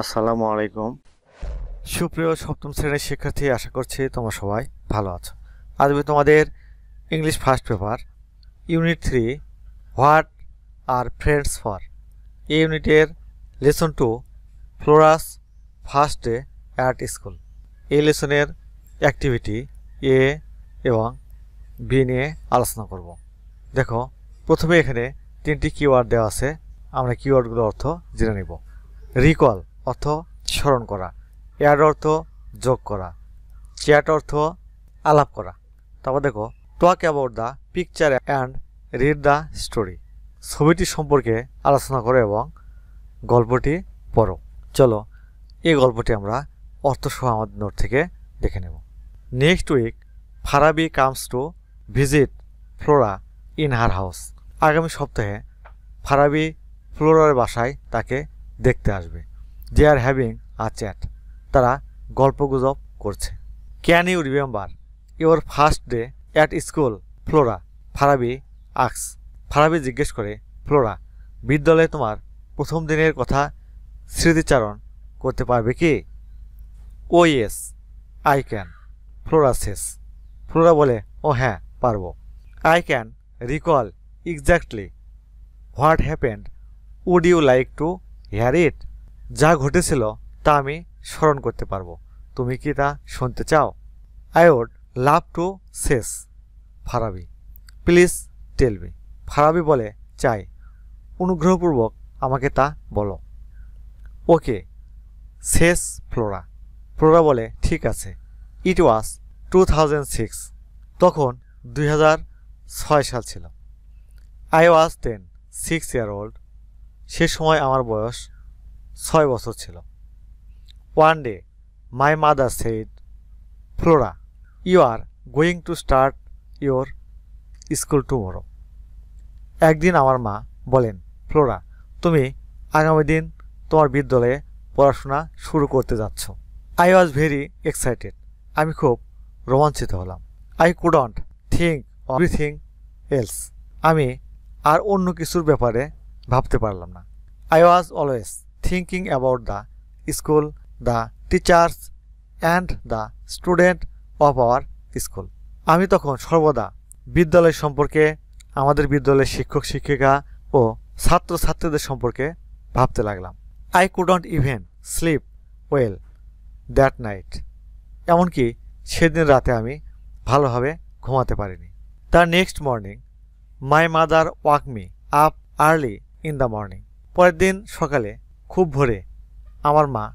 আসসালামু আলাইকুম। সুপ্রিয় সপ্তম শ্রেণীর শিক্ষার্থী, আশা করছি তোমরা সবাই ভালো আছো। আজ আমি তোমাদের English first paper unit 3 what are friends for, এই ইউনিটের lesson 2 Flora's first day at school, এই লেসনের অ্যাক্টিভিটি এ এবং বি নিয়ে আলোচনা করব। দেখো, প্রথমে এখানে 3টি কিওয়ার্ড দেওয়া আছে। আমরা কিওয়ার্ডগুলোর অর্থ জেনে নেব। রিকল অর্থ স্মরণ করা, অ্যাড অর্থ যোগ করা, চ্যাট অর্থ আলাপ করা। তারপর দেখো, talk about the picture and read the story, ছবিটি সম্পর্কে আলোচনা করো এবং গল্পটি পড়ো। চলো এই গল্পটি আমরা অর্থসহ আমাদের নোট থেকে দেখে নেব। Next week Farabi comes to visit Flora in her house, আগামী সপ্তাহে ফারাবি ফ্লোরার বাসায় তাকে দেখতে আসবে। দে আর হ্যাভিং আ চ্যাট, তারা গল্পগুজব করছে। Can you remember your first day at school Flora, Farabi asks, Farabi জিজ্ঞেস করে, ফ্লোরা, বিদ্যালয়ে তোমার প্রথম দিনের কথা স্মৃতিচারণ করতে পারবে কি? Oh yes I can, Flora শেষ। ফ্লোরা বলে, ও হ্যাঁ পারবো। I can recall exactly what happened, would you like to hear it, যা ঘটেছিল তা আমি স্মরণ করতে পারবো, তুমি কি তা শুনতে চাও? আই উড লাভ টু শেষ Farabi, please tell me, Farabi বলে, চাই, অনুগ্রহপূর্বক আমাকে তা বলো। ওকে শেষ ফ্লোরা, ফ্লোরা বলে, ঠিক আছে। ইট ওয়াজ 2006, তখন 2006 সাল ছিল। I was then 6 year old, সে সময় আমার বয়স 6 বছর ছিল। One day my mother said, Flora, you are going to start your school tomorrow, একদিন আমার মা বলেন, ফ্লোরা, তুমি আগামী দিন তোমার বিদ্যালয়ে পড়াশোনা শুরু করতে যাচ্ছ। আই ওয়াজ ভেরি এক্সাইটেড, আমি খুব রোমাঞ্চিত হলাম। I couldn't think of everything else, আমি আর অন্য কিছুর ব্যাপারে ভাবতে পারলাম না। I was always thinking about the school, the teachers and the student of our school, আমি তখন সর্বদা বিদ্যালয় সম্পর্কে, আমাদের বিদ্যালয়ের শিক্ষক শিক্ষিকা ও ছাত্রছাত্রীদের সম্পর্কে ভাবতে লাগলাম। I couldn't even slip well that night, এমনকি সেদিন রাতে আমি ভালোভাবে ঘুমাতে পারিনি। The next morning my mother walk me up early in the morning, পরের দিন সকালে খুব ভোরে আমার মা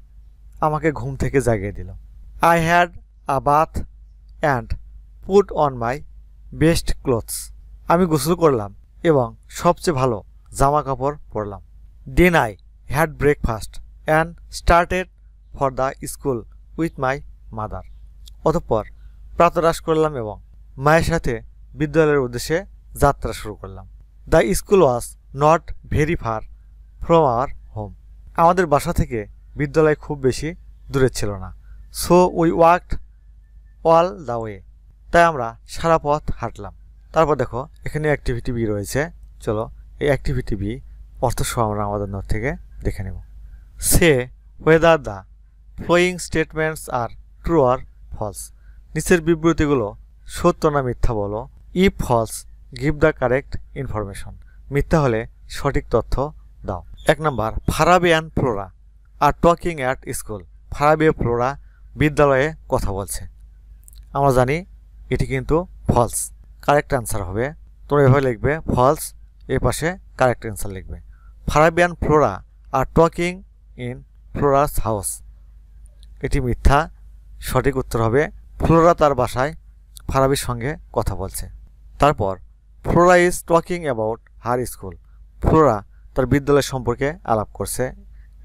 আমাকে ঘুম থেকে জাগিয়ে দিল। I had a bath and put on my best clothes, আমি গোসল করলাম এবং সবচেয়ে ভালো জামা কাপড় পরলাম। Then I had breakfast and started for the school with my mother, অতঃপর প্রাতরাশ করলাম এবং মায়ের সাথে বিদ্যালয়ের উদ্দেশ্যে যাত্রা শুরু করলাম। The school was not very far from our home, আমাদের বাসা থেকে বিদ্যালয় খুব বেশি দূরে ছিল না। So we walked all the way, তাই আমরা সারা পথ হাঁটলাম। তারপর দেখো, এখানে অ্যাক্টিভিটি বি রয়েছে। চলো এই অ্যাক্টিভিটি বি অর্থসহ আমরা আমাদের নোট থেকে দেখে নেব। Say whether the following statements are true or false, নিচের বিবৃতিগুলো সত্য না মিথ্যা বলো। If false give the correct information, মিথ্যা হলে সঠিক তথ্য দাও। 1 number, Farabi and Flora are talking at school, Farabi ও ফ্লোরা বিদ্যালয়ে কথা বলছে। আমরা জানি এটি কিন্তু ফলস, কারেক্ট অ্যান্সার হবে। তোমরা এভাবে লিখবে, ফলস, এর পাশে কারেক্ট অ্যান্সার লিখবে। Farabi and Flora are talking in Flora's house, এটি মিথ্যা, সঠিক উত্তর হবে ফ্লোরা তার বাসায় ফারাবির সঙ্গে কথা বলছে। তারপর Flora is talking about her school, Flora তার বিদ্যালয় সম্পর্কে আলাপ করছে,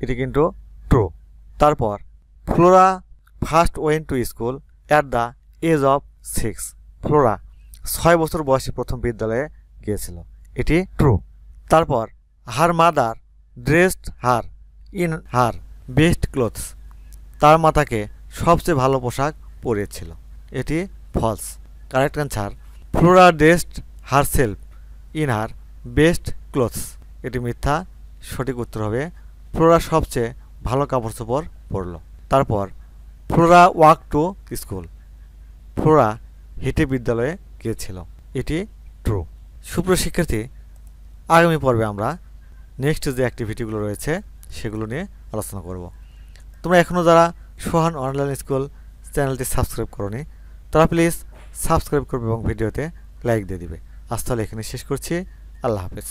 এটি কিন্তু ট্রু। তারপর Flora first went to school at the age of 6, Flora 6 বছর বয়সে প্রথম বিদ্যালয়ে গিয়েছিল, এটি ট্রু। তারপর her mother dressed her in her best clothes, তার মা তাকে সবচেয়ে ভালো পোশাক পরিয়েছিল, এটি false. Correct answer, Flora dressed herself in her best clothes, এটি মিথ্যা, সঠিক উত্তর হবে ফ্লোরা সবচেয়ে ভালো কাপড় চোপড় পরলো। তারপর Flora walk to school. Flora হেঁটে বিদ্যালয়ে গিয়েছিল। এটি ট্রু। সুপ্রিয় শিক্ষার্থী, আগামী পর্বে আমরা নেক্সট যে অ্যাক্টিভিটিগুলো রয়েছে সেগুলো নিয়ে আলোচনা করব। তোমরা এখনও যারা সোহান অনলাইন স্কুল চ্যানেলটি সাবস্ক্রাইব করোনি তারা প্লিজ সাবস্ক্রাইব করবে এবং ভিডিওতে লাইক দিয়ে দিবে। আজ তাহলে এখানে শেষ করছি। আল্লাহ হাফেজ।